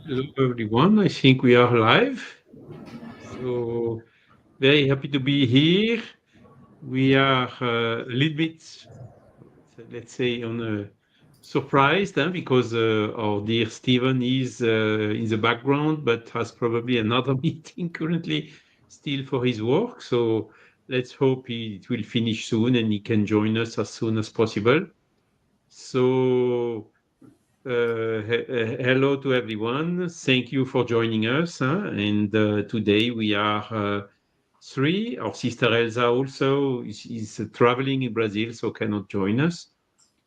Hello, everyone. I think we are live. So very happy to be here. We are a little bit, let's say, on a surprised because our dear Stevan is in the background, but has probably another meeting currently still for his work. So let's hope it will finish soon and he can join us as soon as possible. So hello to everyone. Thank you for joining us. And today we are three. Our sister Elsa also is traveling in Brazil, so cannot join us.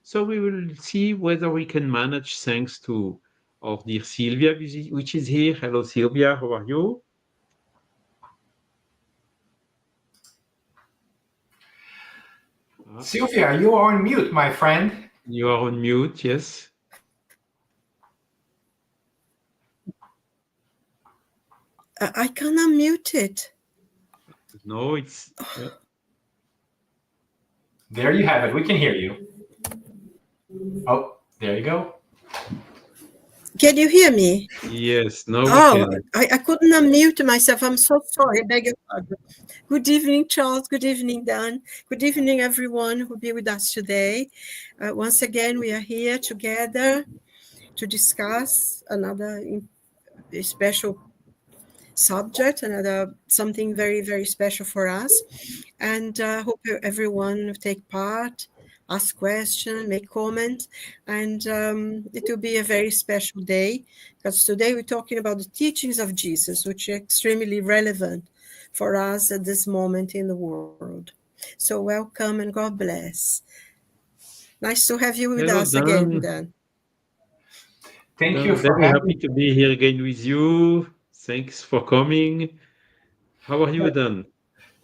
So we will see whether we can manage thanks to our dear Silvia, which is here. Hello, Silvia. How are you? Silvia, you are on mute, my friend. You are on mute, yes. I can unmute it. No, it's... There you have it. We can hear you. Oh, there you go. Can you hear me? Yes, no, Oh, we can. I couldn't unmute myself. I'm so sorry. I beg your pardon. Good evening, Charles. Good evening, Dan. Good evening, everyone who will be with us today. Once again, we are here together to discuss another special subject, something very, very special for us. And I hope everyone will take part, ask questions, make comments, and it will be a very special day because today we're talking about the teachings of Jesus, which are extremely relevant for us at this moment in the world. So welcome and God bless. Nice to have you with Hello, us again, Dan. Dan. Thank you for Very having happy to be here again with you. Thanks for coming. How are you, Dan?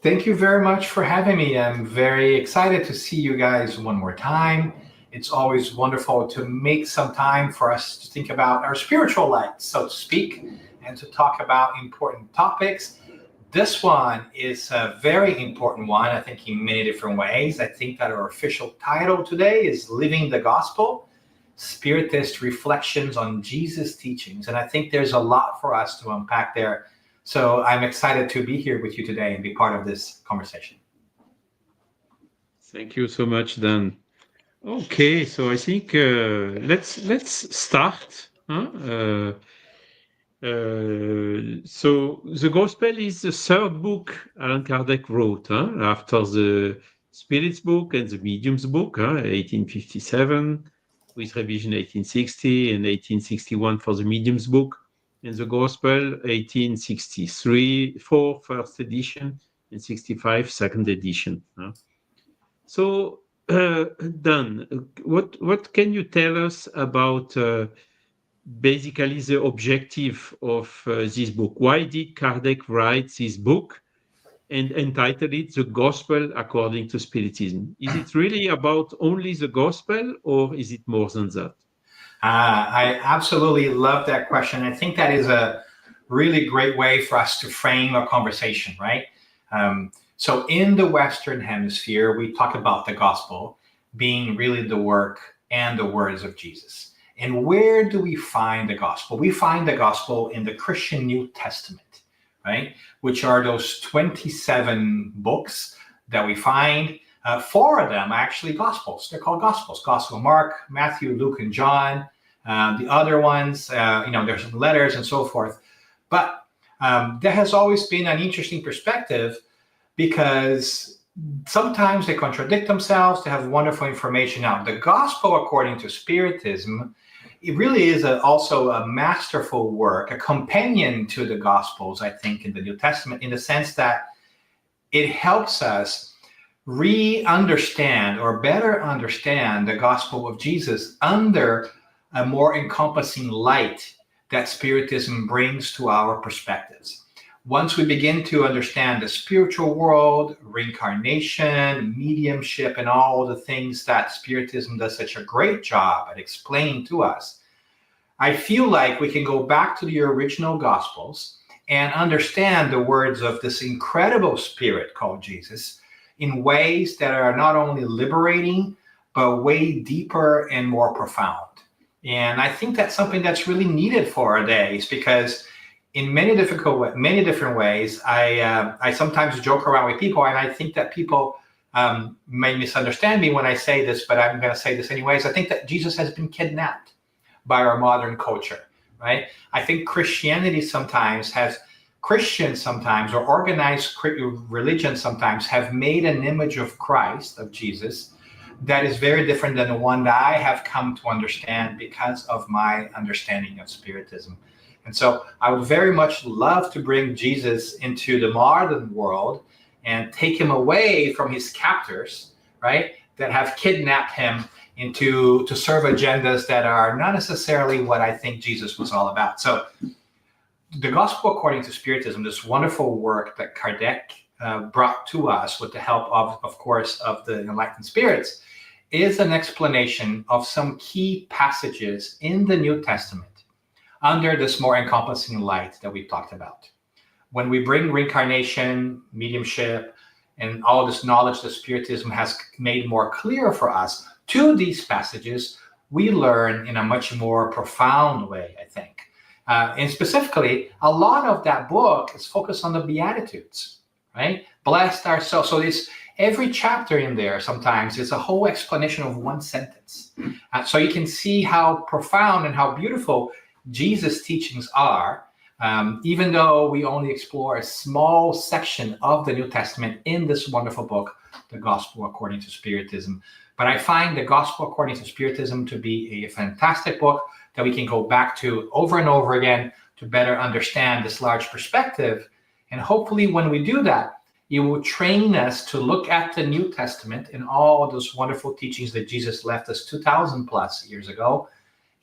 Thank you very much for having me. I'm very excited to see you guys one more time. It's always wonderful to make some time for us to think about our spiritual life, so to speak, and to talk about important topics. This one is a very important one, I think, in many different ways. I think that our official title today is Living the Gospel, Spiritist Reflections on Jesus' Teachings. And I think there's a lot for us to unpack there. So I'm excited to be here with you today and be part of this conversation. Thank you so much, Dan. Okay, so I think let's start. So the Gospel is the third book Allan Kardec wrote after the Spirit's book and the Medium's book, 1857, with revision 1860 and 1861 for the Medium's book, and the Gospel 1863 for first edition and 65 second edition. So, Dan, what can you tell us about basically the objective of this book? Why did Kardec write this book and entitle it The Gospel According to Spiritism? Is it really about only the Gospel, or is it more than that? I absolutely love that question. I think that is a really great way for us to frame a conversation, right? So in the Western Hemisphere, we talk about the gospel being really the work and the words of Jesus. And where do we find the gospel? We find the gospel in the Christian New Testament, right? Which are those 27 books that we find. 4 of them are actually gospels. They're called gospels. Gospel of Mark, Matthew, Luke, and John. The other ones, there's some letters and so forth. But there has always been an interesting perspective because sometimes they contradict themselves. They have wonderful information. Now, the gospel according to Spiritism, it really is also a masterful work, a companion to the Gospels, I think, in the New Testament, in the sense that it helps us re-understand or better understand the gospel of Jesus under a more encompassing light that Spiritism brings to our perspectives. Once we begin to understand the spiritual world, reincarnation, mediumship, and all the things that Spiritism does such a great job at explaining to us, I feel like we can go back to the original Gospels and understand the words of this incredible spirit called Jesus in ways that are not only liberating, but way deeper and more profound. And I think that's something that's really needed for our days, because in many different ways, I sometimes joke around with people, and I think that people may misunderstand me when I say this, but I'm going to say this anyways. I think that Jesus has been kidnapped by our modern culture, right? I think Christians sometimes, or organized religion sometimes, have made an image of Christ, of Jesus, that is very different than the one that I have come to understand because of my understanding of Spiritism. And so I would very much love to bring Jesus into the modern world and take him away from his captors, right, that have kidnapped him to serve agendas that are not necessarily what I think Jesus was all about. So the Gospel According to Spiritism, this wonderful work that Kardec brought to us with the help of course, of the enlightened spirits, is an explanation of some key passages in the New Testament under this more encompassing light that we've talked about. When we bring reincarnation, mediumship, and all this knowledge that Spiritism has made more clear for us to these passages, we learn in a much more profound way, I think. And specifically, a lot of that book is focused on the Beatitudes, right? Blessed are so. So this, every chapter in there sometimes is a whole explanation of one sentence. So you can see how profound and how beautiful Jesus' teachings are, even though we only explore a small section of the New Testament in this wonderful book, The Gospel According to Spiritism. But I find The Gospel According to Spiritism to be a fantastic book that we can go back to over and over again to better understand this large perspective. And hopefully when we do that, it will train us to look at the New Testament and all those wonderful teachings that Jesus left us 2,000 plus years ago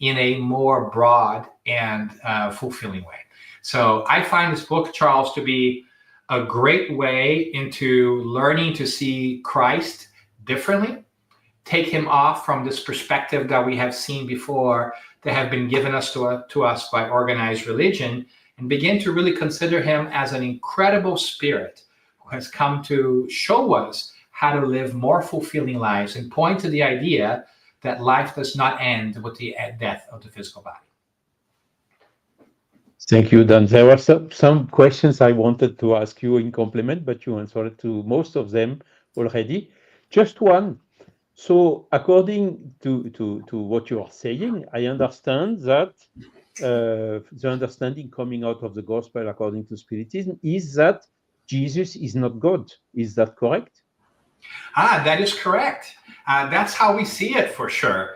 in a more broad and fulfilling way. So I find this book, Charles, to be a great way into learning to see Christ differently, take him off from this perspective that we have seen before that have been given us to us by organized religion, and begin to really consider him as an incredible spirit who has come to show us how to live more fulfilling lives and point to the idea that life does not end with the death of the physical body. Thank you, Dan. There were some questions I wanted to ask you in complement, but you answered to most of them already. Just one. So according to what you are saying, I understand that the understanding coming out of the gospel according to Spiritism is that Jesus is not God. Is that correct? That is correct. That's how we see it for sure.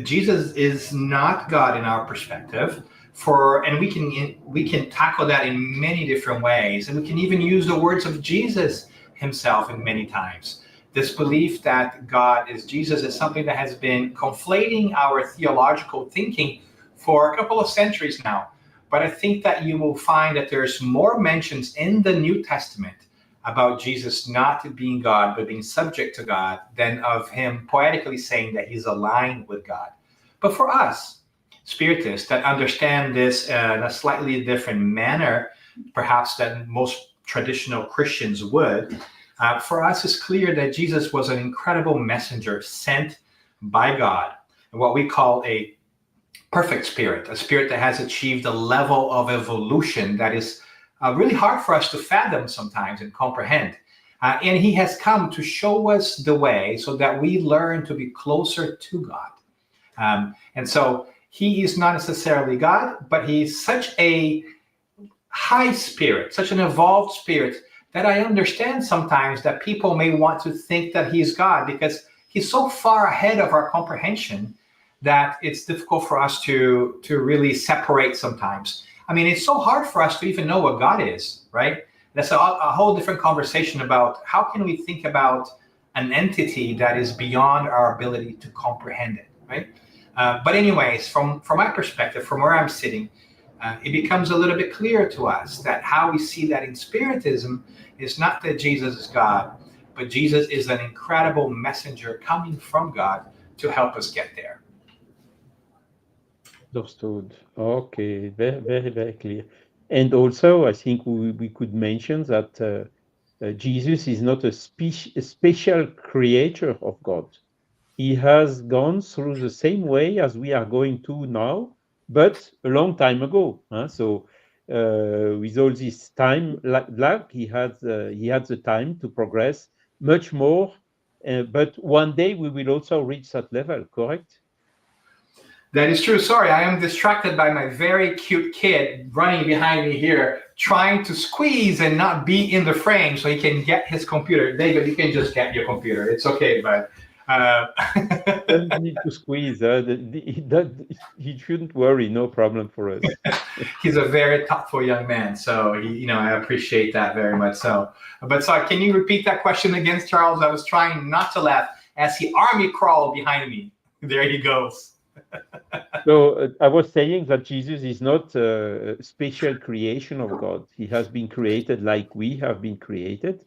Jesus is not God in our perspective. And we can tackle that in many different ways, and we can even use the words of Jesus himself in many times. This belief that God is Jesus is something that has been conflating our theological thinking for a couple of centuries now. But I think that you will find that there's more mentions in the New Testament about Jesus not being God, but being subject to God, than of him poetically saying that he's aligned with God. But for us, Spiritists that understand this in a slightly different manner, perhaps than most traditional Christians would, for us it's clear that Jesus was an incredible messenger sent by God, and what we call a perfect spirit, a spirit that has achieved a level of evolution that is really hard for us to fathom sometimes and comprehend. And he has come to show us the way so that we learn to be closer to God. And so he is not necessarily God, but he's such a high spirit, such an evolved spirit, that I understand sometimes that people may want to think that he's God, because he's so far ahead of our comprehension that it's difficult for us to really separate sometimes. I mean, it's so hard for us to even know what God is, right? That's a whole different conversation about how can we think about an entity that is beyond our ability to comprehend it, right? But anyways, from my perspective, from where I'm sitting, it becomes a little bit clear to us that how we see that in Spiritism is not that Jesus is God, but Jesus is an incredible messenger coming from God to help us get there. Understood. Okay, very, very, very clear. And also, I think we could mention that Jesus is not a special creature of God. he has gone through the same way as we are going to now, but a long time ago. So with all this time lag, he had the time to progress much more. But one day we will also reach that level, correct? That is true. Sorry, I am distracted by my very cute kid running behind me here, trying to squeeze and not be in the frame so he can get his computer. David, you can just get your computer. It's okay, but Don't need to squeeze. He shouldn't worry. No problem for us. He's a very thoughtful young man, so I appreciate that very much. So, but sorry, can you repeat that question again, Charles? I was trying not to laugh as he army crawled behind me. There he goes. So I was saying that Jesus is not a special creation of God. He has been created like we have been created,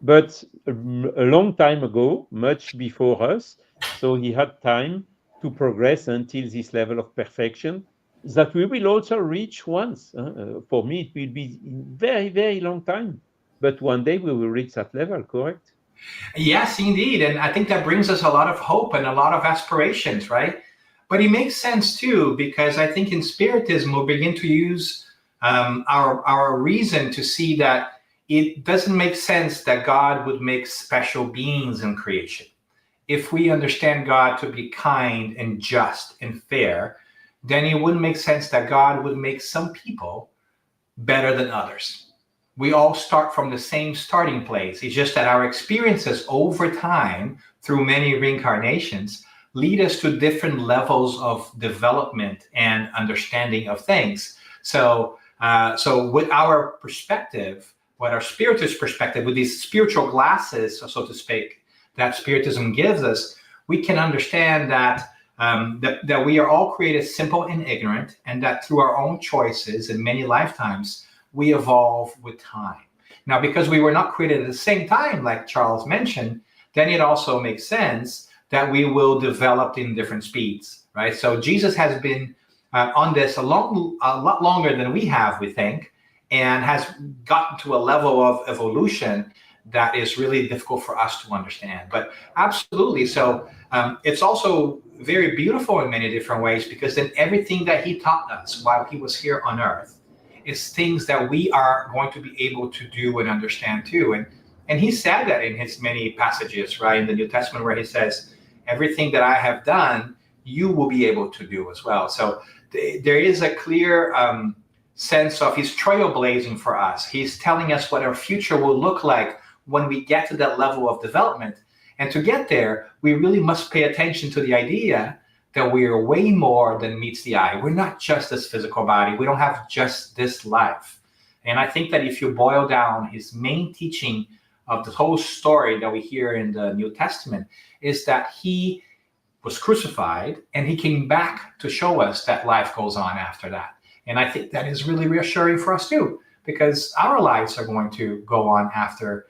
but a long time ago, much before us. So he had time to progress until this level of perfection that we will also reach once. For me, it will be very, very long time, but one day we will reach that level, correct? Yes, indeed. And I think that brings us a lot of hope and a lot of aspirations, right? But it makes sense too, because I think in Spiritism, we'll begin to use our reason to see that it doesn't make sense that God would make special beings in creation. If we understand God to be kind and just and fair, then it wouldn't make sense that God would make some people better than others. We all start from the same starting place. It's just that our experiences over time, through many reincarnations, lead us to different levels of development and understanding of things. So with our perspective, what our Spiritist perspective, with these spiritual glasses, so to speak, that Spiritism gives us, we can understand that that we are all created simple and ignorant, and that through our own choices in many lifetimes, we evolve with time. Now, because we were not created at the same time, like Charles mentioned, then it also makes sense that we will develop in different speeds, right? So Jesus has been on this a lot longer than we have, we think, and has gotten to a level of evolution that is really difficult for us to understand. But absolutely, so it's also very beautiful in many different ways, because then everything that he taught us while he was here on earth is things that we are going to be able to do and understand too. And he said that in his many passages, right, in the New Testament, where he says, everything that I have done, you will be able to do as well. So there is a clear sense of he's trailblazing for us. He's telling us what our future will look like when we get to that level of development. And to get there, we really must pay attention to the idea that we are way more than meets the eye. We're not just this physical body. We don't have just this life. And I think that if you boil down his main teaching of the whole story that we hear in the New Testament, is that he was crucified and he came back to show us that life goes on after that. And I think that is really reassuring for us too, because our lives are going to go on after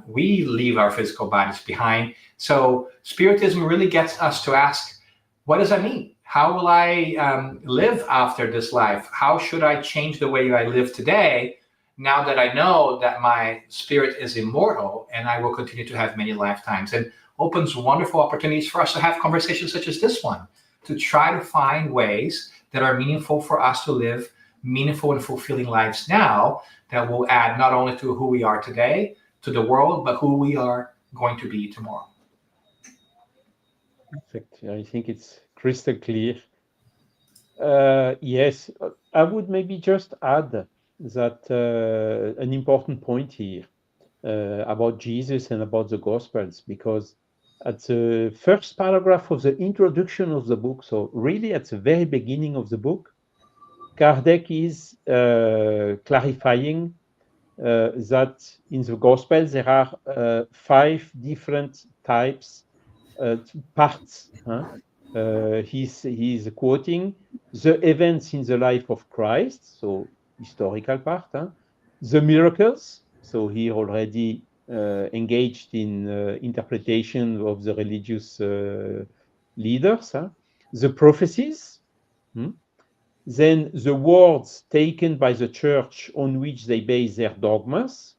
we leave our physical bodies behind. So Spiritism really gets us to ask, what does that mean? How will I live after this life? How should I change the way I live today, now that I know that my spirit is immortal and I will continue to have many lifetimes? And opens wonderful opportunities for us to have conversations such as this one, to try to find ways that are meaningful for us to live meaningful and fulfilling lives now, that will add not only to who we are today, to the world, but who we are going to be tomorrow. Perfect. I think it's crystal clear. Yes, I would maybe just add that an important point here about Jesus and about the Gospels, because at the first paragraph of the introduction of the book, so really at the very beginning of the book, Kardec is clarifying that in the Gospels there are 5 different types, parts. He's quoting the events in the life of Christ, so historical part, the miracles, so he already engaged in interpretation of the religious leaders, the prophecies, then the words taken by the church on which they base their dogmas,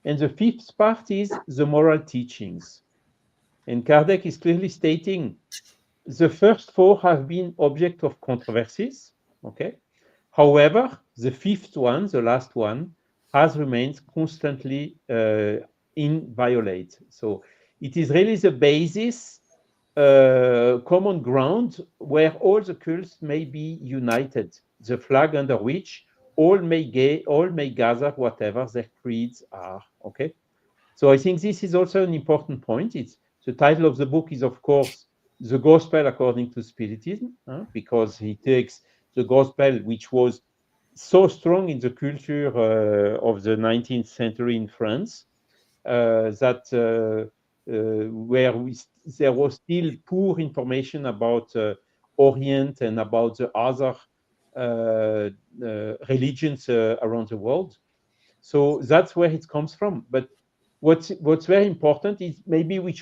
and the 5th part is the moral teachings. And Kardec is clearly stating the first 4 have been object of controversies. Okay. However, the 5th one, the last one, has remained constantly inviolate. So it is really the basis, common ground where all the cults may be united, the flag under which all may gather whatever their creeds are. Okay. So I think this is also an important point. It's the title of the book is, of course, The Gospel According to Spiritism, because he takes the gospel, which was so strong in the culture of the 19th century in France, that where there was still poor information about Orient and about the other religions around the world. So that's where it comes from. But what's very important is maybe it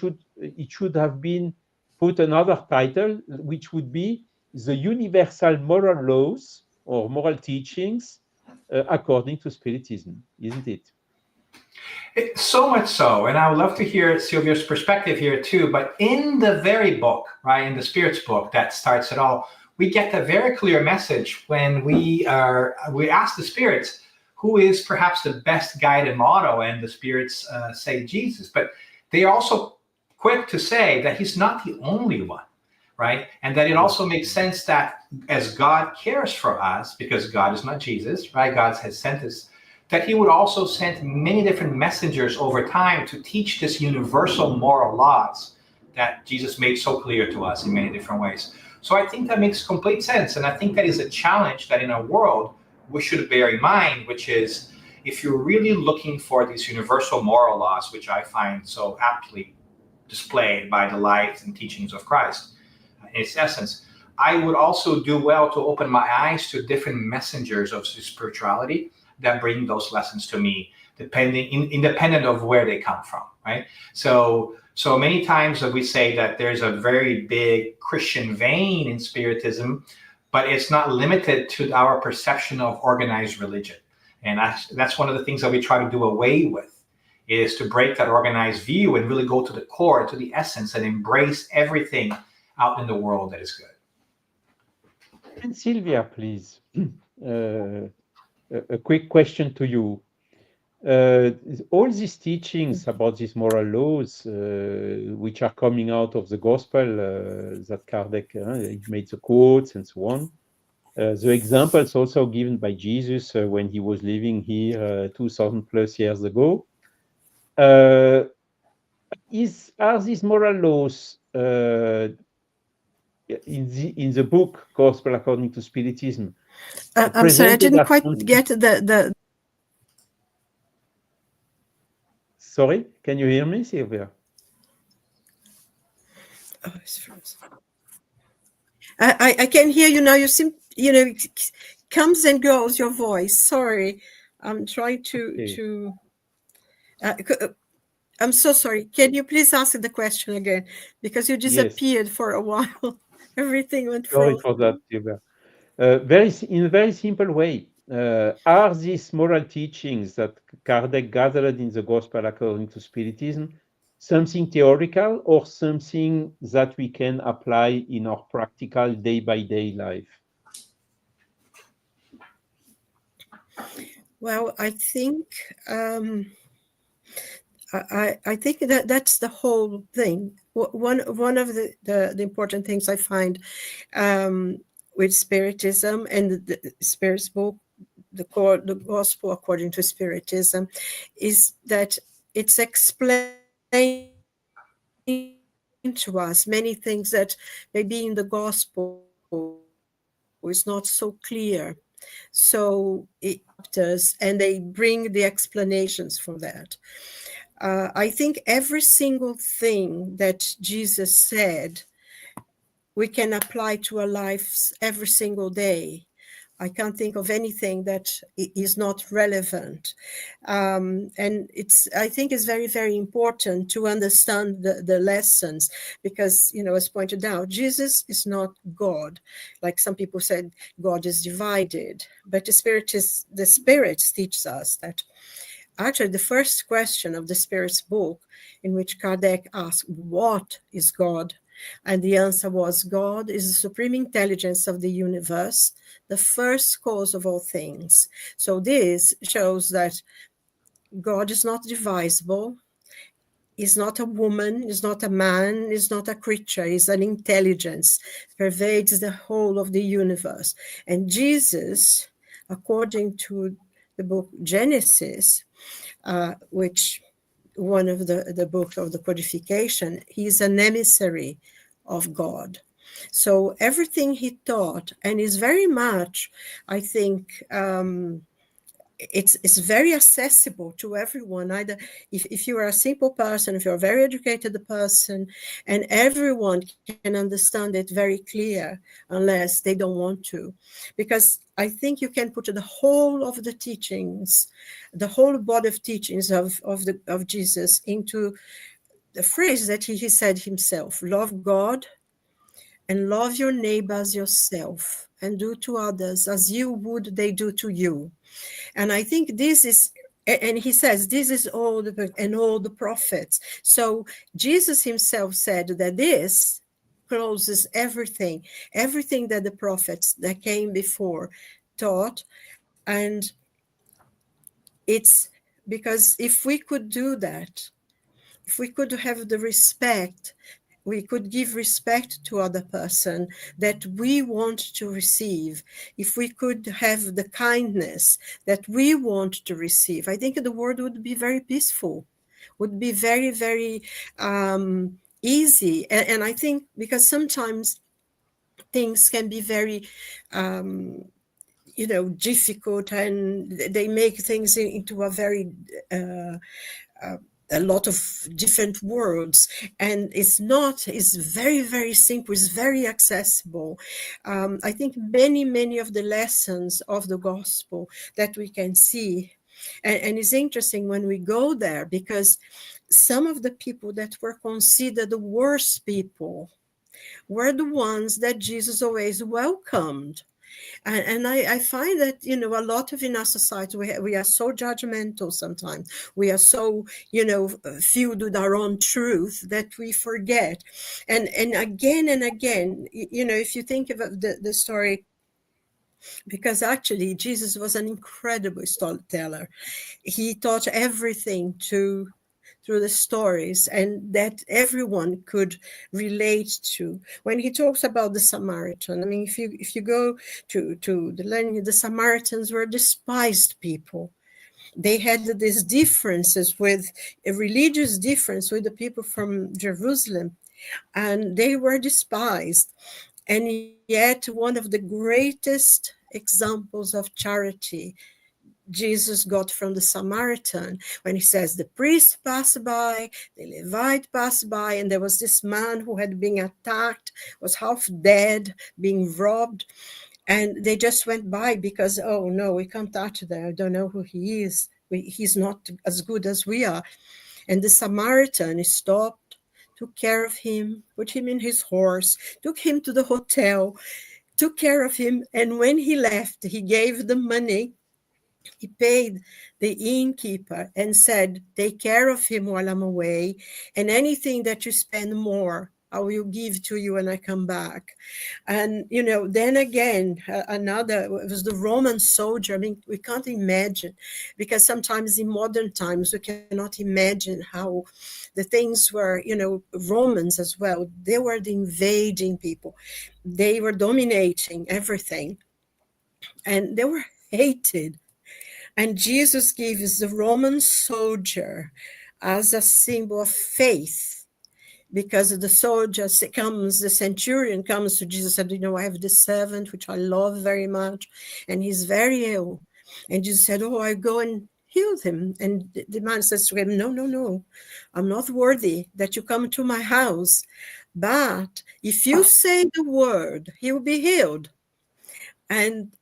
should have been put another title, which would be the universal moral laws or moral teachings according to Spiritism, isn't it? So much so, and I would love to hear Silvia's perspective here too. But in the very book, right, in the Spirit's book that starts it all, we get a very clear message when we ask the spirits who is perhaps the best guide and model, and the spirits say Jesus. But they are also quick to say that he's not the only one, right? And that it also makes sense that as God cares for us, because God is not Jesus, right? God has sent us, that he would also send many different messengers over time to teach this universal moral laws that Jesus made so clear to us in many different ways. So I think that makes complete sense. And I think that is a challenge that in our world we should bear in mind, which is if you're really looking for these universal moral laws, which I find so aptly displayed by the life and teachings of Christ in its essence, I would also do well to open my eyes to different messengers of spirituality that bring those lessons to me, independent of where they come from, right? So many times we say that there's a very big Christian vein in Spiritism, but it's not limited to our perception of organized religion. And that's one of the things that we try to do away with, is to break that organized view and really go to the core, to the essence, and embrace everything out in the world that is good. And Silvia, please, a quick question to you. All these teachings about these moral laws, which are coming out of the gospel, that Kardec he made the quotes and so on, the examples also given by Jesus when he was living here 2,000 plus years ago, are these moral laws in the book Gospel According to Spiritism? I'm sorry, I didn't quite get the. Sorry, can you hear me, Silvia? Oh, it's frozen. I can hear you now. You seem, it comes and goes, your voice. Sorry, I'm trying to. I'm so sorry. Can you please ask the question again? Because you disappeared for a while. Everything went frozen. Sorry for that, Silvia. In a very simple way, are these moral teachings that Kardec gathered in the Gospel According to Spiritism something theoretical or something that we can apply in our practical day-by-day life? Well, I think I think that's the whole thing. One of the important things I find with Spiritism and the Spirit's book, the Gospel According to Spiritism, is that it's explained to us many things that maybe in the Gospel is not so clear. So it does, and they bring the explanations for that. I think every single thing that Jesus said, we can apply to our lives every single day. I can't think of anything that is not relevant. And I think it's very, very important to understand the lessons, because, as pointed out, Jesus is not God. Like some people said, God is divided, but the Spirit teaches us that actually the first question of the Spirit's book, in which Kardec asked, what is God? And the answer was, God is the supreme intelligence of the universe, the first cause of all things. So this shows that God is not divisible, is not a woman, is not a man, is not a creature, is an intelligence, pervades the whole of the universe. And Jesus, according to the book Genesis, which one of the book of the codification, he's an emissary of God. So everything he taught, and is very much, I think, it's very accessible to everyone. Either if you are a simple person, if you're a very educated person, and everyone can understand it very clear, unless they don't want to, because I think you can put the whole of the teachings, the whole body of teachings of Jesus into the phrase that he said himself: love God and love your neighbor as yourself, and do to others as you would they do to you. And I think this is, and he says, this is all the prophets. So Jesus himself said that this closes everything that the prophets that came before taught. And it's because if we could do that, if we could have the respect, we could give respect to other person that we want to receive, if we could have the kindness that we want to receive, I think the world would be very peaceful, would be very, very easy. And I think because sometimes things can be very difficult, and they make things into a very a lot of different words, and it's very, very simple, it's very accessible. I think many of the lessons of the gospel that we can see, and it's interesting when we go there, because some of the people that were considered the worst people were the ones that Jesus always welcomed. And I find that, a lot of in our society, we are so judgmental sometimes. We are so, filled with our own truth that we forget. And again, if you think about the story, because actually Jesus was an incredible storyteller. He taught everything through the stories, and that everyone could relate to. When he talks about the Samaritan, I mean, if you go to the learning, the Samaritans were despised people. They had these differences with a religious difference with the people from Jerusalem, and they were despised. And yet, one of the greatest examples of charity Jesus got from the Samaritan, when he says the priest passed by, the Levite passed by, and there was this man who had been attacked, was half dead, being robbed, and they just went by because, oh no, we can't touch that. I don't know who he is. He's not as good as we are. And the Samaritan stopped, took care of him, put him in his horse, took him to the hotel, took care of him, and when he left, he gave the money. He paid the innkeeper and said, take care of him while I'm away, and anything that you spend more, I will give to you when I come back. And, then again, another, it was the Roman soldier. I mean, we can't imagine, because sometimes in modern times, we cannot imagine how the things were, Romans as well. They were the invading people. They were dominating everything, and they were hated. And Jesus gives the Roman soldier as a symbol of faith, because the soldier comes, the centurion comes to Jesus and said, I have this servant, which I love very much, and he's very ill. And Jesus said, I go and heal him. And the man says to him, no, I'm not worthy that you come to my house. But if you say the word, he will be healed. And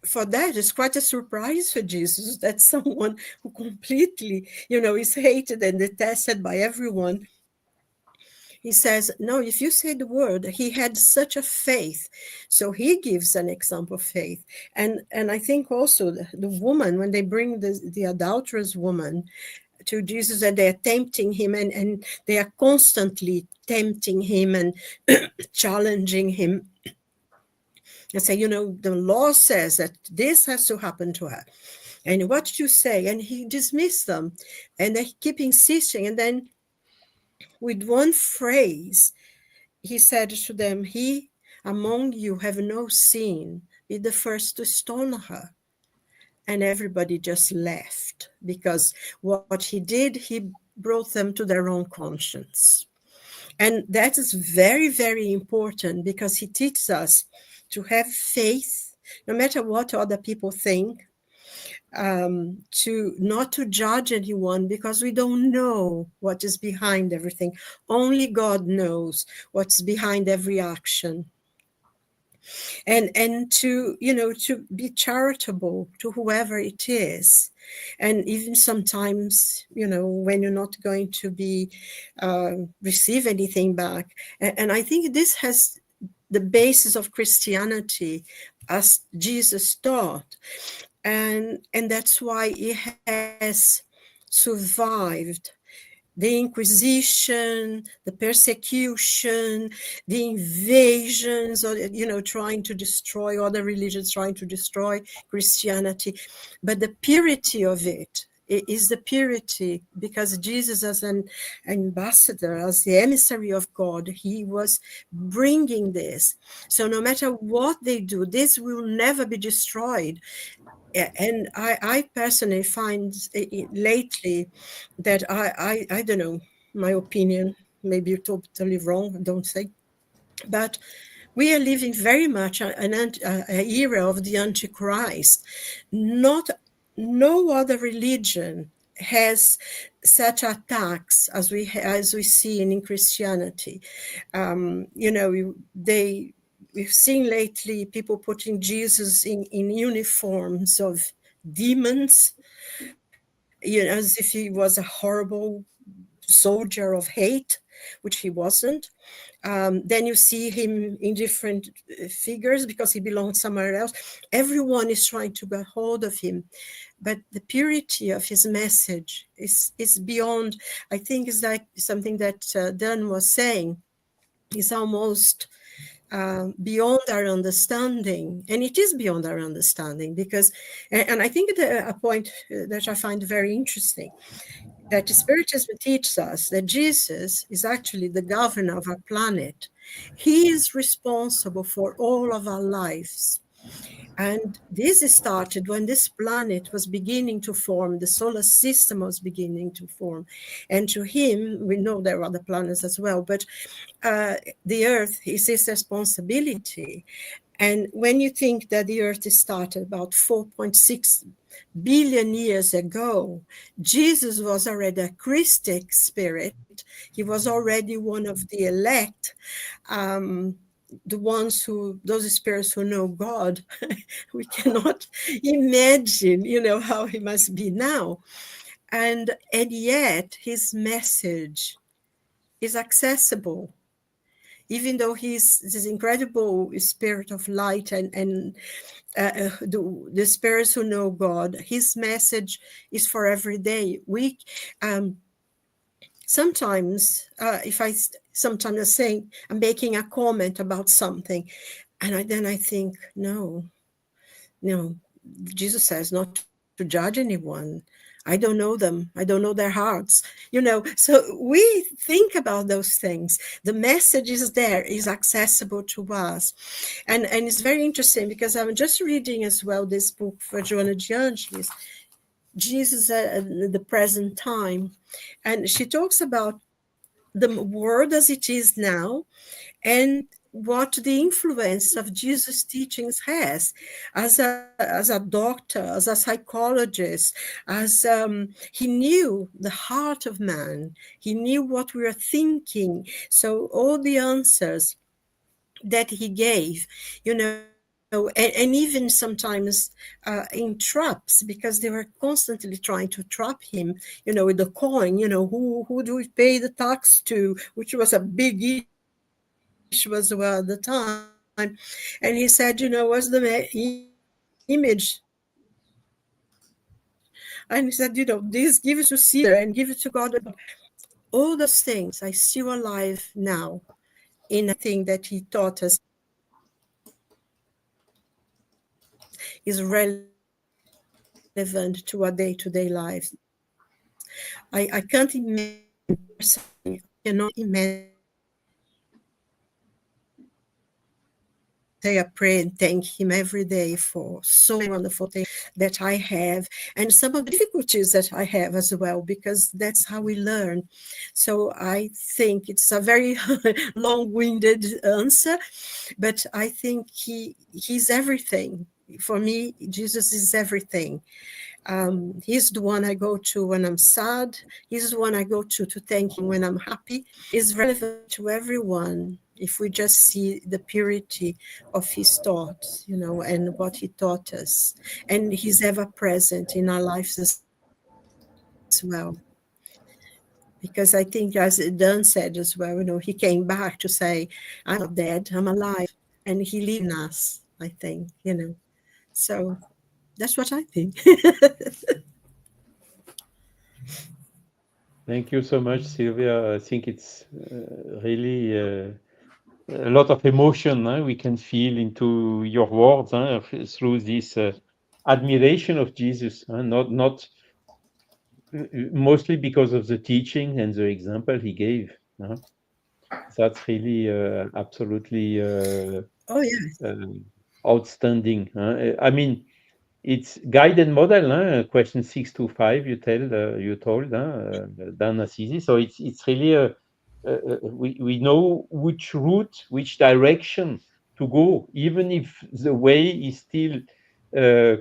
for that, it's quite a surprise for Jesus that someone who completely, is hated and detested by everyone, he says, no, if you say the word, he had such a faith. So he gives an example of faith. And I think also the woman, when they bring the adulterous woman to Jesus, and they're tempting him, and they are constantly tempting him and challenging him and say, the law says that this has to happen to her. And what did you say? And he dismissed them, and they keep insisting. And then with one phrase, he said to them, he among you have no sin, be the first to stone her. And everybody just laughed, because what he did, he brought them to their own conscience. And that is very, very important, because he teaches us to have faith, no matter what other people think, to not to judge anyone, because we don't know what is behind everything. Only God knows what's behind every action. And to to be charitable to whoever it is, and even sometimes when you're not going to be receive anything back. And I think this has the basis of Christianity as Jesus taught, and that's why it has survived the Inquisition, the persecution, the invasions, or trying to destroy other religions, trying to destroy Christianity. But the purity of it is the purity, because Jesus, as an ambassador, as the emissary of God, he was bringing this. So no matter what they do, this will never be destroyed. And I personally find lately that I don't know, my opinion, maybe you're totally wrong, don't say, but we are living very much an era of the Antichrist. No other religion has such attacks as we see in Christianity. We've seen lately people putting Jesus in uniforms of demons, as if he was a horrible soldier of hate, which he wasn't. Then you see him in different figures because he belongs somewhere else. Everyone is trying to get hold of him. But the purity of his message is beyond, I think, is like something that Dan was saying, is almost beyond our understanding. And it is beyond our understanding, because, and I think a point that I find very interesting, that Spiritism teaches us that Jesus is actually the governor of our planet. He is responsible for all of our lives. And this started when this planet was beginning to form, the solar system was beginning to form. And to him, we know there are other planets as well, but the Earth is his responsibility. And when you think that the Earth started about 4.6 billion years ago, Jesus was already a Christic spirit. He was already one of the elect. Those spirits who know God, we cannot imagine, how he must be now. And yet his message is accessible, even though he's this incredible spirit of light and the spirits who know God. His message is for every day. Sometimes sometimes I'm saying, I'm making a comment about something, and then I think, no, Jesus says not to judge anyone. I don't know them. I don't know their hearts. So we think about those things. The message is there, is accessible to us. And it's very interesting, because I'm just reading as well this book for Joanna de Angelis, Jesus at the present time. And she talks about the world as it is now, and what the influence of Jesus' teachings has as a doctor, as a psychologist, as he knew the heart of man. He knew what we are thinking. So all the answers that he gave, and even sometimes in traps, because they were constantly trying to trap him, with the coin, who do we pay the tax to, which was a big issue as well at the time. And he said, what's the image? And he said, this give it to Caesar and give it to God. All those things are still alive now in a thing that he taught us is relevant to our day-to-day lives. I can't imagine, I cannot imagine. I pray and thank him every day for so many wonderful things that I have, and some of the difficulties that I have as well, because that's how we learn. So I think it's a very long-winded answer, but I think he's everything. For me, Jesus is everything. He's the one I go to when I'm sad. He's the one I go to thank him when I'm happy. He's relevant to everyone if we just see the purity of his thoughts, and what he taught us. And he's ever present in our lives as well. Because I think, as Dan said as well, he came back to say, I'm not dead, I'm alive. And he lives in us, I think, So that's what I think. Thank you so much, Silvia. I think it's really a lot of emotion we can feel into your words through this admiration of Jesus, not mostly because of the teaching and the example he gave. That's really absolutely outstanding. I mean, it's guided model. Question 625. You told Dan Assisi. So it's really we know which route, which direction to go, even if the way is still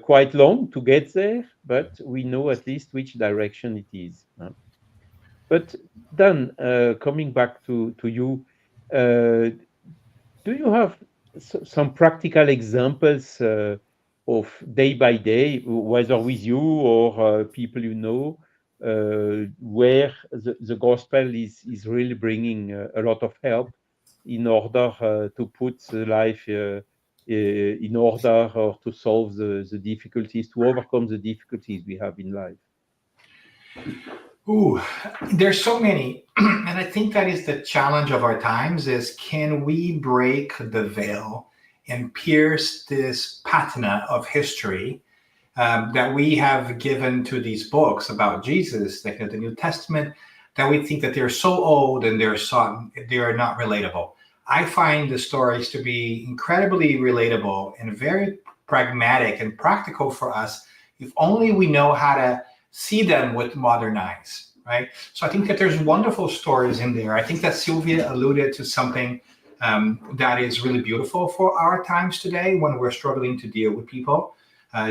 quite long to get there. But we know at least which direction it is. But Dan, coming back to you, do you have some practical examples of day by day, whether with you or people where the gospel is really bringing a lot of help in order to put the life in order, or to solve the difficulties, to overcome the difficulties we have in life? Ooh, there's so many. And I think that is the challenge of our times is, can we break the veil and pierce this patina of history that we have given to these books about Jesus, like the New Testament, that we think that they're so old and they are not relatable. I find the stories to be incredibly relatable and very pragmatic and practical for us, if only we know how to see them with modern eyes, right? So I think that there's wonderful stories in there. I think that Silvia alluded to something that is really beautiful for our times today when we're struggling to deal with people.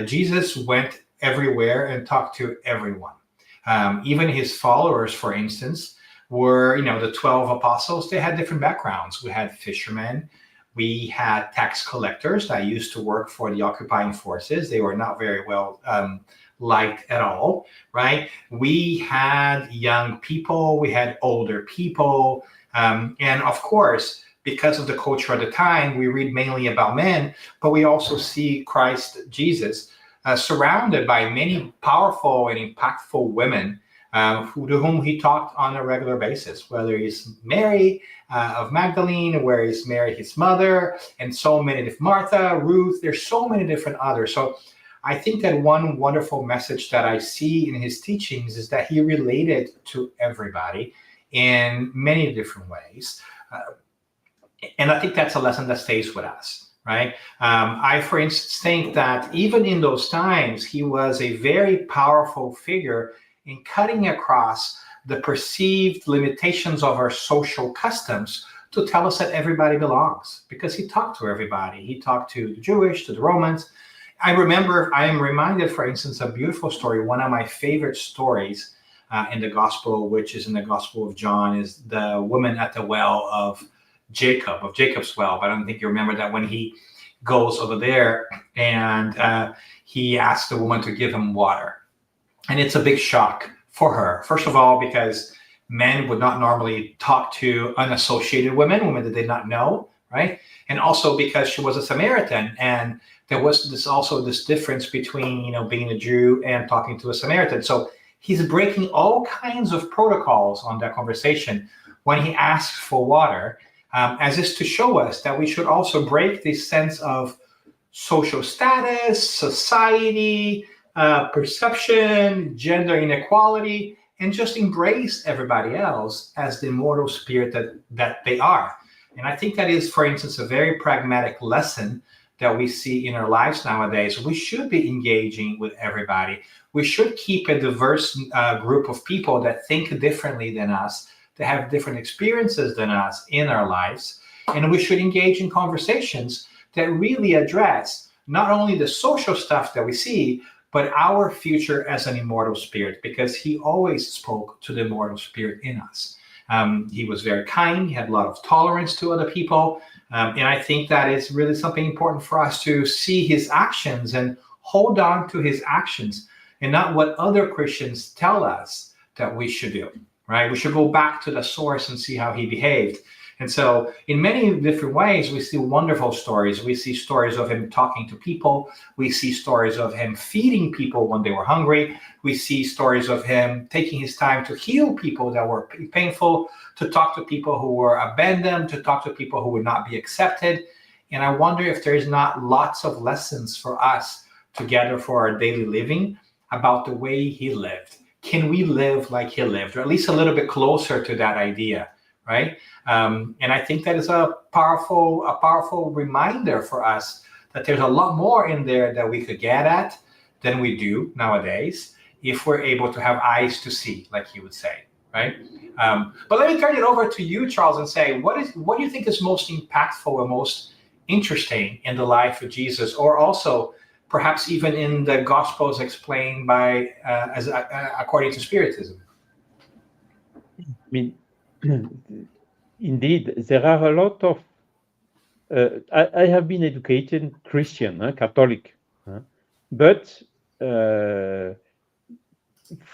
Jesus went everywhere and talked to everyone. Even his followers, for instance, were, the 12 apostles. They had different backgrounds. We had fishermen. We had tax collectors that used to work for the occupying forces. They were not very well liked at all, right? We had young people. We had older people. And of course, because of the culture of the time, we read mainly about men, but we also see Christ Jesus surrounded by many powerful and impactful women to whom he talked on a regular basis, whether it's Mary of Magdalene, where is Mary, his mother, and so many different, Martha, Ruth, there's so many different others. So I think that one wonderful message that I see in his teachings is that he related to everybody in many different ways. And I think that's a lesson that stays with us, right? I, for instance, think that even in those times, he was a very powerful figure in cutting across the perceived limitations of our social customs to tell us that everybody belongs, because he talked to everybody. He talked to the Jewish, to the Romans. I am reminded, for instance, a beautiful story. One of my favorite stories in the gospel, which is in the Gospel of John, is the woman at the well of Jacob's well. But I don't think you remember that when he goes over there and he asks the woman to give him water. And it's a big shock for her. First of all, because men would not normally talk to unassociated women that they did not know, right? And also because she was a Samaritan, and there was this difference between, being a Jew and talking to a Samaritan. So he's breaking all kinds of protocols on that conversation when he asks for water, as is to show us that we should also break this sense of social status, society, perception, gender inequality, and just embrace everybody else as the immortal spirit that they are. And I think that is, for instance, a very pragmatic lesson that we see in our lives nowadays. We should be engaging with everybody. We should keep a diverse group of people that think differently than us, that have different experiences than us in our lives. And we should engage in conversations that really address not only the social stuff that we see, but our future as an immortal spirit, because he always spoke to the immortal spirit in us. He was very kind. He had a lot of tolerance to other people. And I think that is really something important for us to see his actions and hold on to his actions, and not what other Christians tell us that we should do, right? We should go back to the source and see how he behaved. And so in many different ways, we see wonderful stories. We see stories of him talking to people. We see stories of him feeding people when they were hungry. We see stories of him taking his time to heal people that were painful, to talk to people who were abandoned, to talk to people who would not be accepted. And I wonder if there is not lots of lessons for us to gather for our daily living about the way he lived. Can we live like he lived, or at least a little bit closer to that idea, right? And I think that is a powerful reminder for us that there's a lot more in there that we could get at than we do nowadays, if we're able to have eyes to see, like he would say, right? But let me turn it over to you, Charles, and say, what do you think is most impactful or most interesting in the life of Jesus, or also perhaps even in the Gospels explained by according to Spiritism? I mean, indeed, there are a lot of. I have been educated Christian, Catholic, but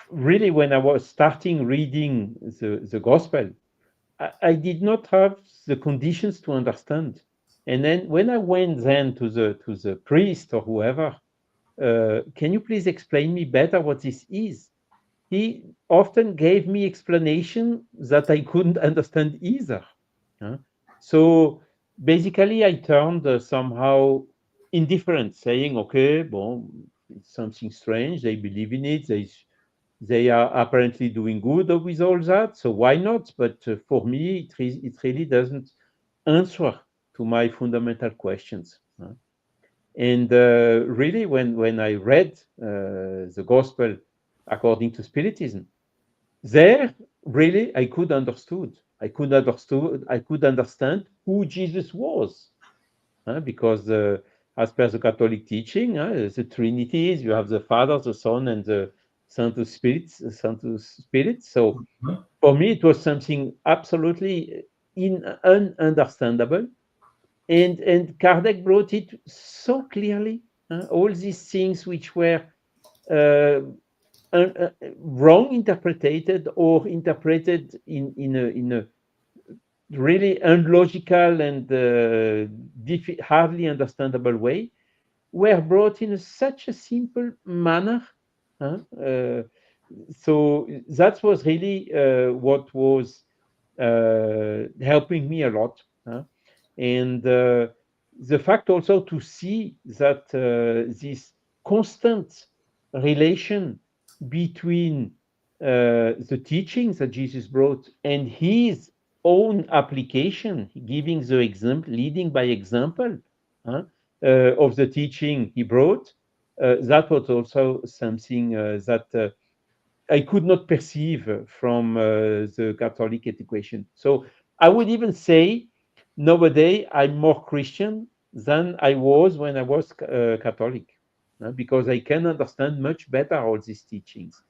really, when I was starting reading the Gospel, I did not have the conditions to understand. And then when I went then to the priest or whoever, can you please explain me better what this is? He often gave me explanation that I couldn't understand either. So basically, I turned somehow indifferent, saying, "Okay, well, it's something strange. They believe in it. They are apparently doing good with all that. So why not? But for me, it really doesn't answer to my fundamental questions." And really, when I read the Gospel according to Spiritism, there really I could understand who Jesus was, because as per the Catholic teaching, the Trinity is, you have the Father, the Son, and the Sanctus Spirit. So for me, it was something absolutely ununderstandable. And Kardec brought it so clearly, all these things which were wrong interpreted, or interpreted in a really unlogical and hardly understandable way, were brought in such a simple manner. So that was really what was helping me a lot. And the fact also to see that this constant relation between the teachings that Jesus brought and his own application, giving the example, leading by example of the teaching he brought, that was also something that I could not perceive from the Catholic education. So I would even say nowadays I'm more Christian than I was when I was Catholic, because I can understand much better all these teachings.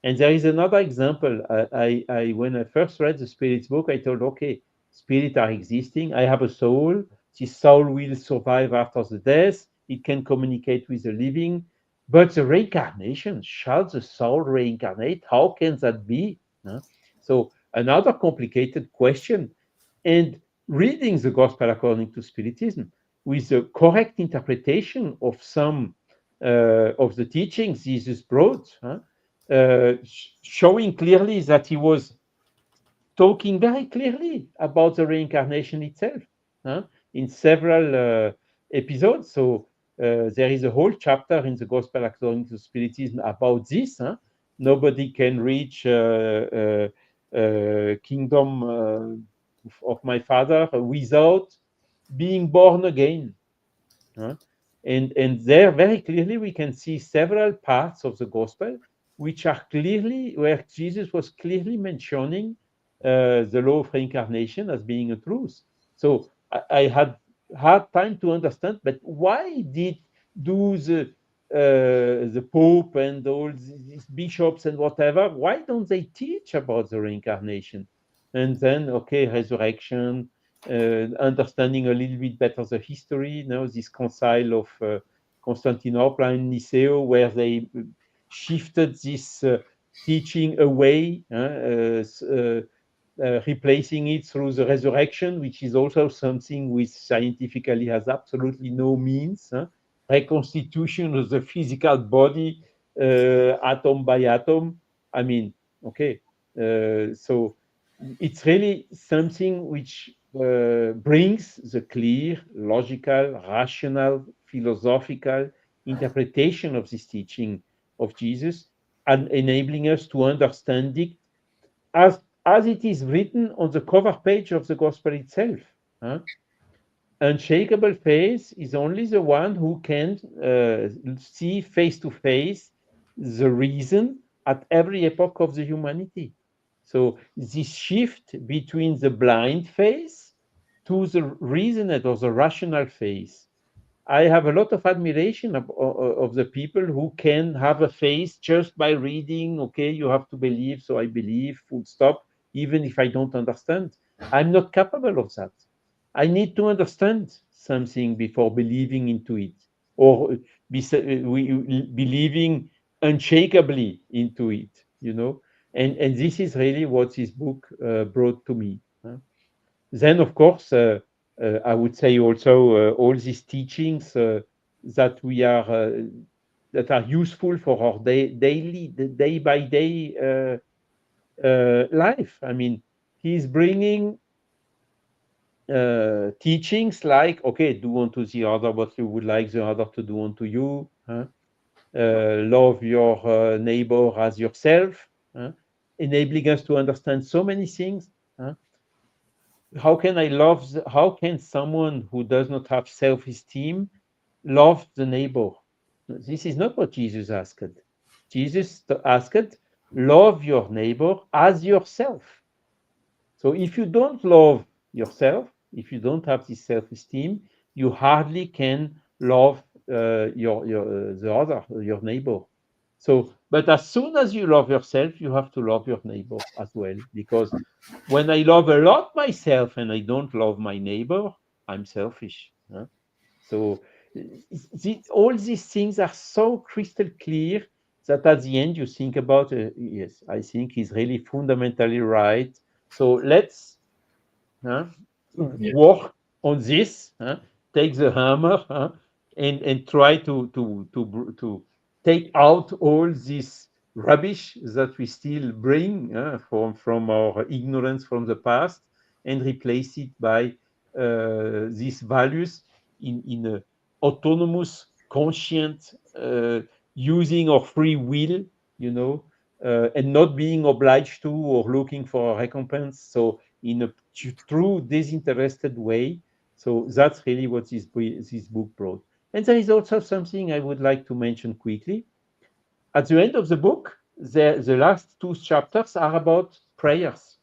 And there is another example. I when I first read the Spirit's book, I thought, okay, spirits are existing. I have a soul. the soul will survive after the death. It can communicate with the living. But the reincarnation, shall the soul reincarnate? How can that be? So another complicated question. And reading the Gospel according to Spiritism with a correct interpretation of some of the teachings Jesus brought, showing clearly that he was talking very clearly about the reincarnation itself in several episodes. So there is a whole chapter in the Gospel according to Spiritism about this. Nobody can reach kingdom of my Father without being born again. And there very clearly we can see several parts of the Gospel which are clearly, where Jesus was clearly mentioning the law of reincarnation as being a truth. So I had hard time to understand, but why did the Pope and all these bishops and whatever, why don't they teach about the reincarnation? And then, okay, resurrection, understanding a little bit better the history, this concile of Constantinople and Niceo, where they shifted this teaching away, replacing it through the resurrection, which is also something which scientifically has absolutely no means. Reconstitution of the physical body, atom by atom. I mean, okay. So it's really something which brings the clear, logical, rational, philosophical interpretation of this teaching of Jesus and enabling us to understand it as it is written on the cover page of the gospel itself. Unshakable faith is only the one who can see face to face the reason at every epoch of the humanity. So this shift between the blind faith to the reasoned or the rational faith. I have a lot of admiration of the people who can have a faith just by reading, okay, you have to believe, so I believe, full stop, even if I don't understand. I'm not capable of that. I need to understand something before believing into it, or believing unshakably into it, And this is really what this book brought to me. Then, of course, I would say also all these teachings that are useful for our day by day life. I mean, he's bringing teachings like, okay, do unto the other what you would like the other to do unto you. Love your neighbor as yourself, enabling us to understand so many things. How can someone who does not have self-esteem love the neighbor? This is not what Jesus asked. Jesus asked, love your neighbor as yourself. So if you don't love yourself, if you don't have this self-esteem, you hardly can love your neighbor. So, but as soon as you love yourself, you have to love your neighbor as well. Because when I love a lot myself and I don't love my neighbor, I'm selfish. So all these things are so crystal clear that at the end you think about, yes, I think he's really fundamentally right. So let's work on this, take the hammer and try to take out all this rubbish that we still bring from our ignorance from the past and replace it by these values in a autonomous, conscient, using our free will, and not being obliged to or looking for a recompense. So in a true disinterested way. So that's really what this book brought. And there is also something I would like to mention quickly. At the end of the book, the last 2 chapters are about prayers.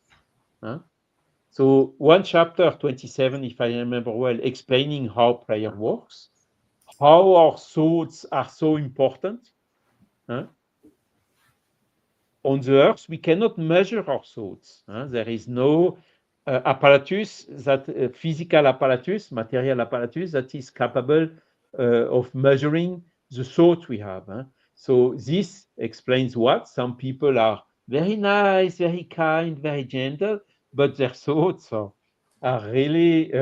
So one chapter, 27, if I remember well, explaining how prayer works, how our thoughts are so important. On the earth, we cannot measure our thoughts. There is no apparatus, that physical apparatus, material apparatus that is capable of measuring the thought we have. So this explains what some people are very nice, very kind, very gentle, but their thoughts are really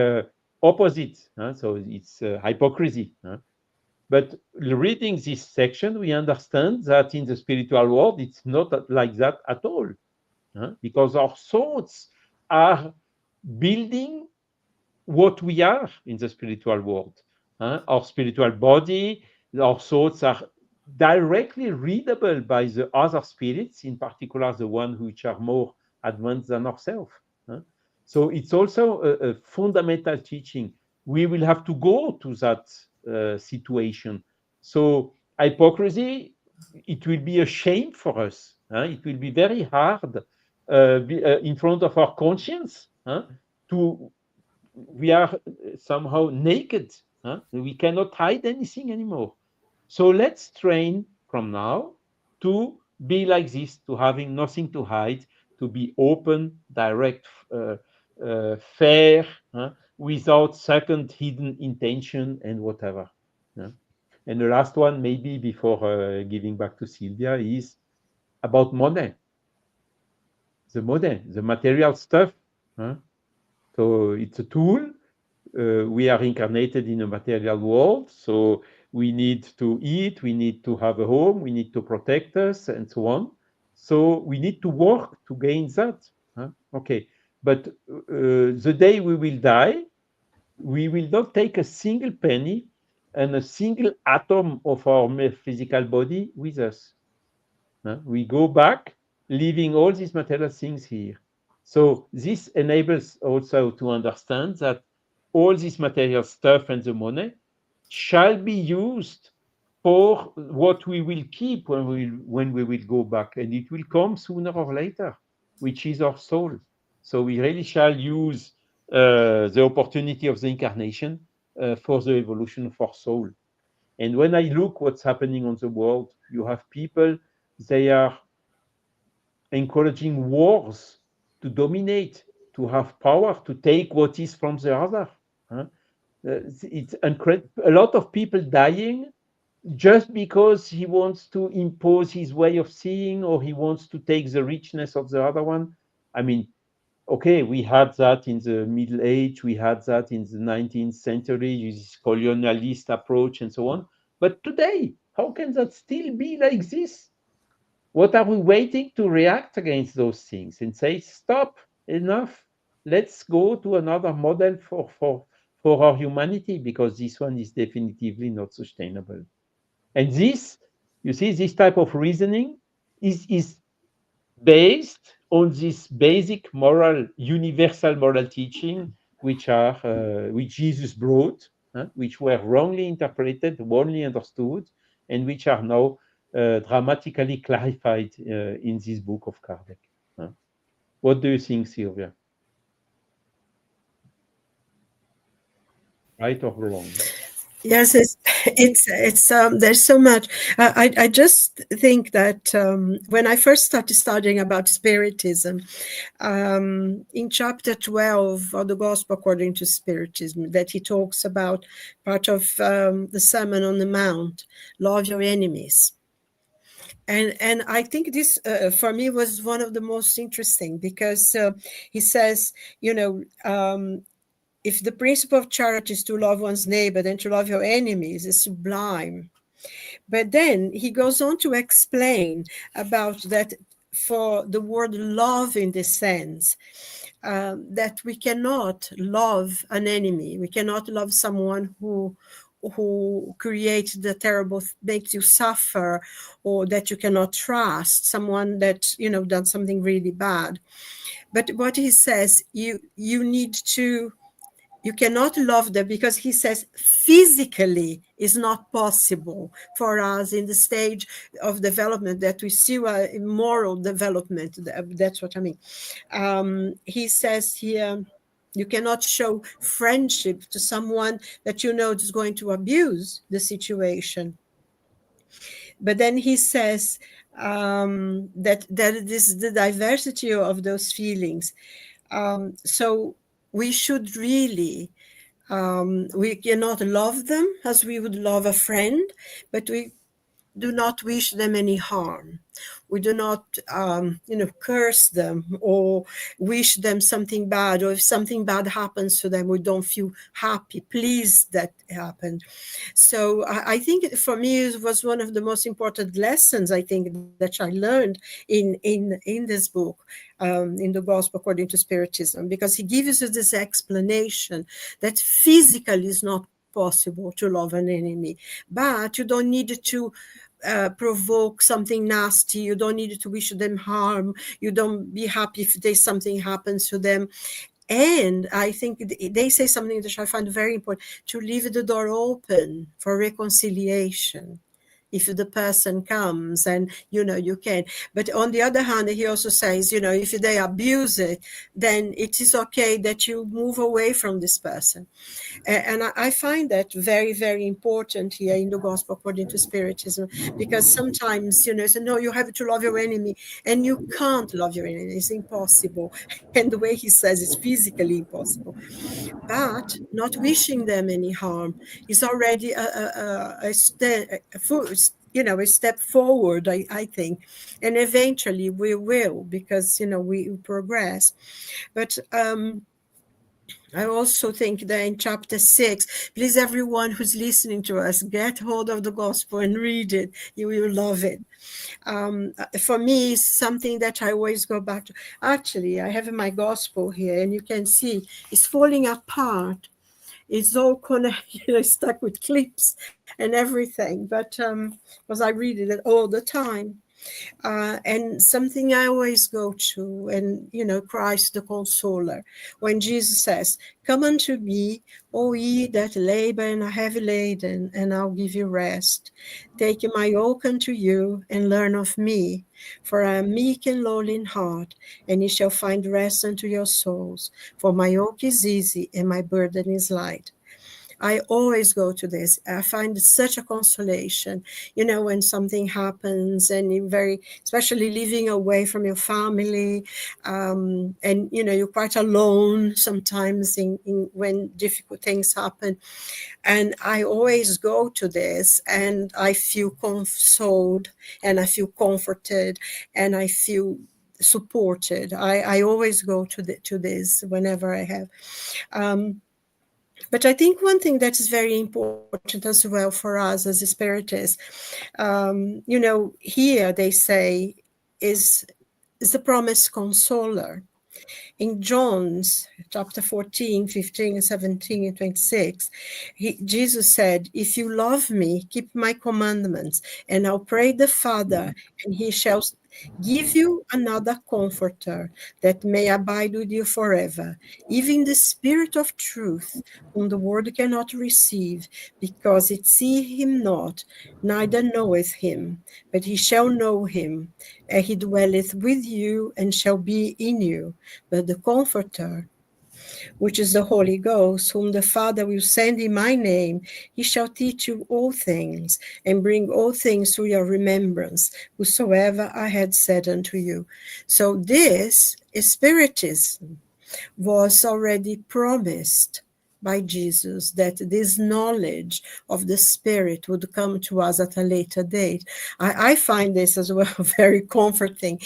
opposite. So it's hypocrisy. But reading this section, we understand that in the spiritual world, it's not like that at all, because our thoughts are building what we are in the spiritual world. Our spiritual body, our thoughts are directly readable by the other spirits, in particular the ones which are more advanced than ourselves. So it's also a fundamental teaching. We will have to go to that situation. So hypocrisy, it will be a shame for us. It will be very hard in front of our conscience we are somehow naked. We cannot hide anything anymore. So let's train from now to be like this, to having nothing to hide, to be open, direct, fair, without second hidden intention and whatever. And the last one, maybe before giving back to Silvia, is about money. The money, the material stuff. So it's a tool. We are incarnated in a material world, so we need to eat, we need to have a home, we need to protect us, and so on. So we need to work to gain that. Okay, but the day we will die, we will not take a single penny and a single atom of our physical body with us. We go back, leaving all these material things here. So this enables also to understand that all this material stuff and the money shall be used for what we will keep when we will go back, and it will come sooner or later, which is our soul. So we really shall use the opportunity of the incarnation for the evolution of our soul. And when I look what's happening on the world, you have people, they are encouraging wars to dominate, to have power, to take what is from the other. It's a lot of people dying just because he wants to impose his way of seeing, or he wants to take the richness of the other one. I mean, okay, we had that in the Middle Age, we had that in the 19th century, this colonialist approach and so on. But today, how can that still be like this? What are we waiting to react against those things and say, stop, enough, let's go to another model for our humanity, because this one is definitively not sustainable. And this, you see, this type of reasoning is based on this basic moral, universal moral teaching, which Jesus brought, which were wrongly interpreted, wrongly understood, and which are now dramatically clarified in this book of Kardec. What do you think, Silvia? Right or wrong? Yes, it's there's so much. I just think that when I first started studying about Spiritism, in chapter 12 of the Gospel according to Spiritism, that he talks about part of the Sermon on the Mount, love your enemies. And I think this, for me, was one of the most interesting, because he says, if the principle of charity is to love one's neighbor, then to love your enemies is sublime. But then he goes on to explain about that for the word love in this sense, that we cannot love an enemy. We cannot love someone who creates the terrible, makes you suffer, or that you cannot trust, someone that, done something really bad. But what he says, you need to, you cannot love them, because he says physically is not possible for us in the stage of development that we see, moral development. That's what I mean. He says here, you cannot show friendship to someone that is going to abuse the situation. But then he says that it is the diversity of those feelings. So we should really, we cannot love them as we would love a friend, but we do not wish them any harm. We do not, curse them or wish them something bad, or if something bad happens to them, we don't feel happy, pleased that happened. So I think for me, it was one of the most important lessons, I think, that I learned in this book, in the Gospel According to Spiritism, because he gives us this explanation that physically is not possible to love an enemy, but you don't need to provoke something nasty. You don't need to wish them harm. You don't be happy if there's something happens to them. And I think they say something that I find very important, to leave the door open for reconciliation. If the person comes and, you can. But on the other hand, he also says, if they abuse it, then it is okay that you move away from this person. And I find that very, very important here in the Gospel According to Spiritism, because sometimes, say, no, you have to love your enemy, and you can't love your enemy. It's impossible. And the way he says it's physically impossible. But not wishing them any harm is already a step forward, I think. And eventually we will, because, we progress. But I also think that in chapter 6, please, everyone who's listening to us, get hold of the Gospel and read it. You will love it. For me, it's something that I always go back to. Actually, I have my Gospel here, and you can see it's falling apart. It's all connected, stuck with clips and everything. But because I read it all the time. And something I always go to, and Christ the Consoler, when Jesus says, "Come unto me, all ye that labor and are heavy laden, and I'll give you rest. Take my yoke unto you, and learn of me, for I am meek and lowly in heart, and ye shall find rest unto your souls. For my yoke is easy, and my burden is light." I always go to this. I find it such a consolation, when something happens, and you're especially living away from your family, and, you're quite alone sometimes when difficult things happen. And I always go to this, and I feel consoled, and I feel comforted, and I feel supported. I always go to this whenever I have. But I think one thing that is very important as well for us as Spiritists, here they say is the promised consoler. In John's chapter 14, 15, and 17, and 26, Jesus said, "If you love me, keep my commandments, and I'll pray the Father, and he shall give you another comforter that may abide with you forever, even the Spirit of truth, whom the world cannot receive, because it seeth him not, neither knoweth him, but he shall know him, and he dwelleth with you and shall be in you. But the Comforter, which is the Holy Ghost, whom the Father will send in my name, he shall teach you all things, and bring all things to your remembrance, whatsoever I had said unto you." So this is Spiritism, was already promised by Jesus, that this knowledge of the Spirit would come to us at a later date. I find this as well very comforting.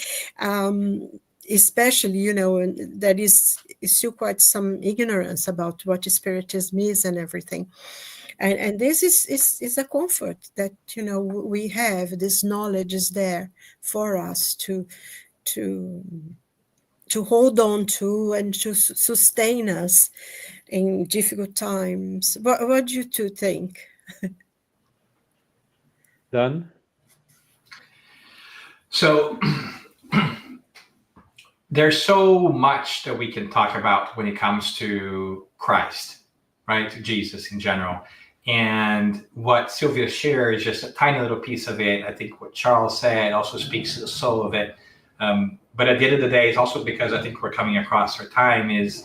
Especially, there is still quite some ignorance about what Spiritism is and everything. And this is a comfort that, we have. This knowledge is there for us to hold on to and to sustain us in difficult times. What do you two think? Dan? So there's so much that we can talk about when it comes to Christ, right? To Jesus in general. And what Silvia shared is just a tiny little piece of it. I think what Charles said also speaks to the soul of it. But at the end of the day, it's also because I think we're coming across our time is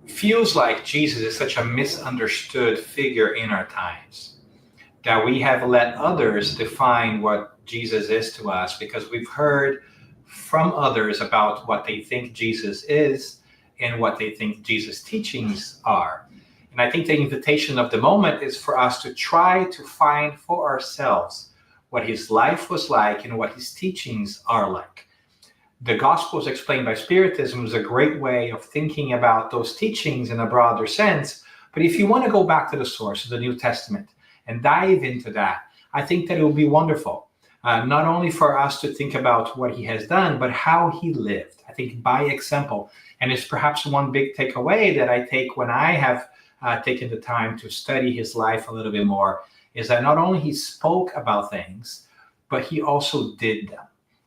feels like Jesus is such a misunderstood figure in our times, that we have let others define what Jesus is to us, because we've heard from others about what they think Jesus is and what they think Jesus' teachings are. And I think the invitation of the moment is for us to try to find for ourselves what his life was like and what his teachings are like. The Gospels explained by Spiritism is a great way of thinking about those teachings in a broader sense. But if you want to go back to the source of the New Testament and dive into that, I think that it will be wonderful. Not only for us to think about what he has done, but how he lived. I think by example, and it's perhaps one big takeaway that I take when I have taken the time to study his life a little bit more, is that not only he spoke about things, but he also did them.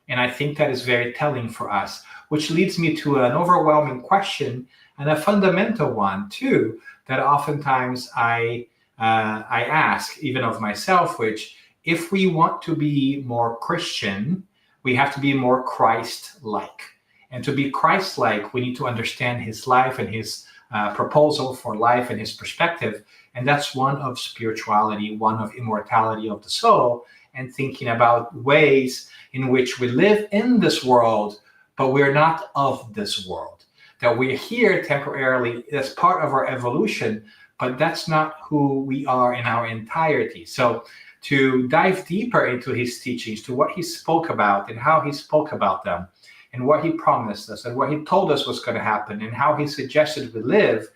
And I think that is very telling for us, which leads me to an overwhelming question and a fundamental one too, that oftentimes I ask even of myself, which if we want to be more Christian, we have to be more Christ-like. And to be Christ-like, we need to understand his life and his proposal for life and his perspective. And that's one of spirituality, one of immortality of the soul, and thinking about ways in which we live in this world, but we're not of this world. That we're here temporarily as part of our evolution, but that's not who we are in our entirety. So to dive deeper into his teachings, to what he spoke about and how he spoke about them, and what he promised us and what he told us was going to happen and how he suggested we live,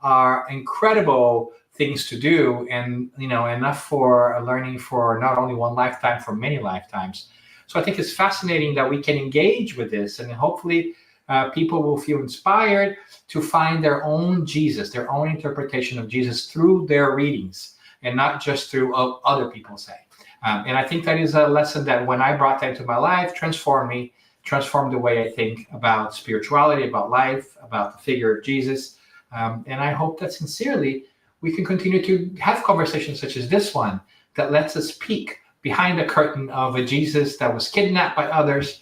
are incredible things to do, and enough for learning for not only one lifetime, for many lifetimes. So I think it's fascinating that we can engage with this, and hopefully people will feel inspired to find their own Jesus, their own interpretation of Jesus through their readings, and not just through other people say. And I think that is a lesson that when I brought that into my life, transformed the way I think about spirituality, about life, about the figure of Jesus. And I hope that sincerely we can continue to have conversations such as this one that lets us peek behind the curtain of a Jesus that was kidnapped by others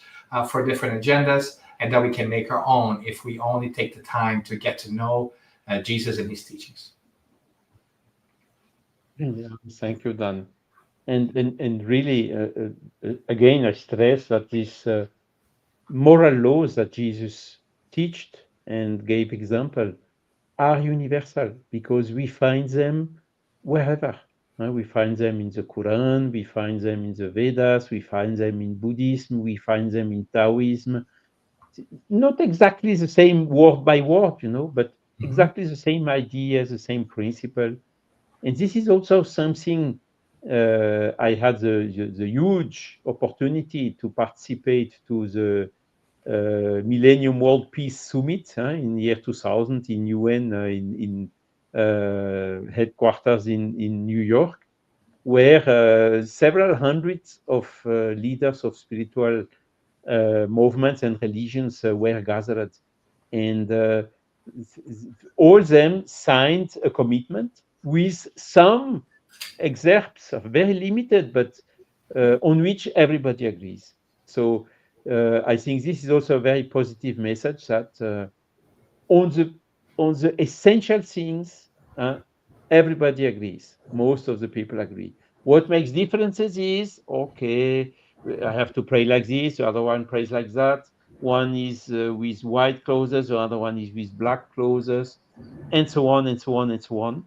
for different agendas, and that we can make our own if we only take the time to get to know Jesus and his teachings. Yeah, thank you, Dan. And really, again, I stress that these moral laws that Jesus taught and gave example are universal, because we find them wherever. We find them in the Quran, we find them in the Vedas, we find them in Buddhism, we find them in Taoism. Not exactly the same word by word, but exactly the same idea, the same principle. And this is also something I had the huge opportunity to participate to the Millennium World Peace Summit in year 2000 in UN in headquarters in New York, where several hundreds of leaders of spiritual movements and religions were gathered, and all them signed a commitment with some excerpts, very limited, but on which everybody agrees. So I think this is also a very positive message that on the essential things, everybody agrees. Most of the people agree. What makes differences is, okay, I have to pray like this, the other one prays like that. One is with white clothes, the other one is with black clothes, and so on, and so on, and so on.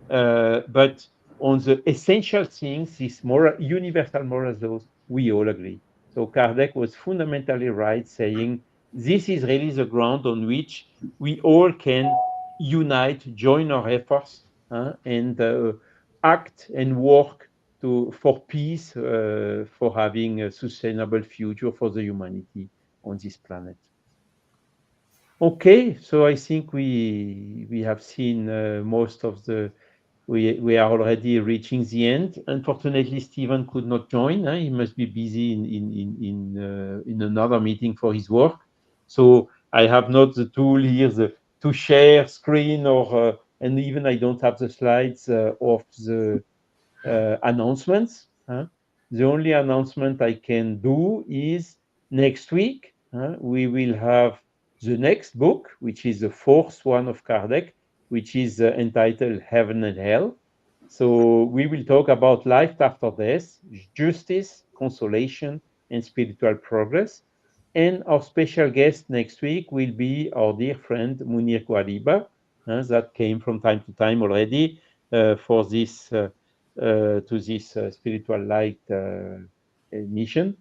But on the essential things, these universal moral laws, we all agree. So Kardec was fundamentally right, saying this is really the ground on which we all can unite, join our efforts, and act and work for peace, for having a sustainable future for the humanity on this planet. Okay, so I think we have seen most of the. We are already reaching the end. Unfortunately, Stevan could not join. He must be busy in another meeting for his work. So I have not the tool here to share screen and even I don't have the slides of the announcements. The only announcement I can do is next week we will have the next book, which is the fourth one of Kardec, which is entitled Heaven and Hell. So we will talk about life after death, justice, consolation, and spiritual progress. And our special guest next week will be our dear friend Munir Guariba, that came from time to time already for this to this spiritual light mission.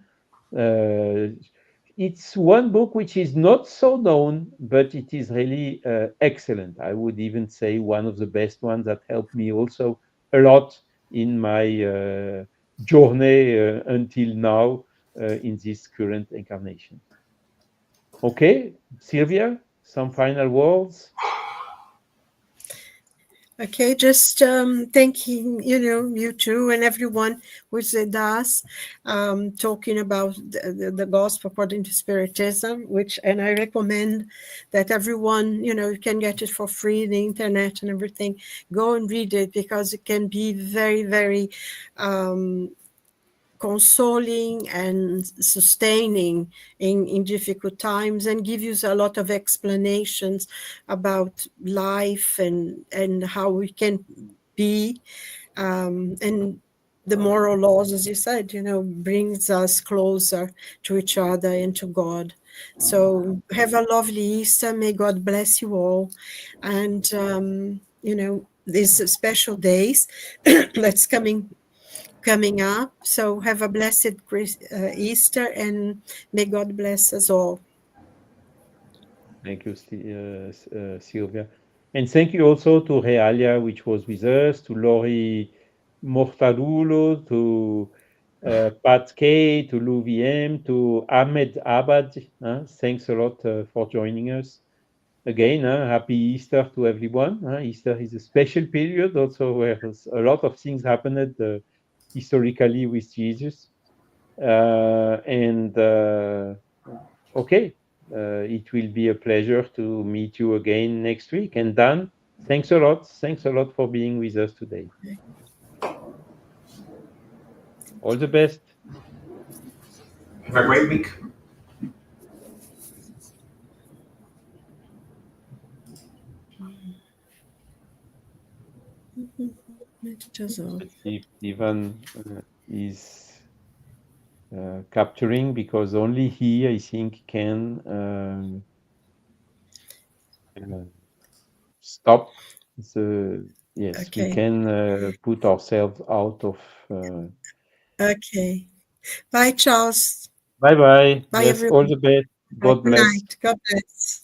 It's one book which is not so known, but it is really excellent. I would even say one of the best ones that helped me also a lot in my journey until now in this current incarnation. Okay, Silvia, some final words? Okay, just thanking you two and everyone with us, talking about the gospel according to Spiritism, and I recommend that everyone, you can get it for free, the internet and everything. Go and read it, because it can be very, very consoling and sustaining in difficult times, and give you a lot of explanations about life and how we can be, and the moral laws, as you said, brings us closer to each other and to God. So have a lovely Easter. May God bless you all. And these special days that's coming up. So have a blessed Easter, and may God bless us all. Thank you, Silvia. And thank you also to Realia, which was with us, to Lori Mortarulo, to Pat K, to Lou VM, to Ahmed Abad. Thanks a lot for joining us. Again, happy Easter to everyone. Easter is a special period also where a lot of things happened historically with Jesus. Okay, it will be a pleasure to meet you again next week. And Dan, thanks a lot. Thanks a lot for being with us today. All the best. Have a great week. Stevan is capturing, because only he, I think, can stop the. Yes, Okay. we can put ourselves out of. Okay. Bye, Charles. Bye bye. Bye, Yes, everyone. all the best. God Good bless. night. God bless.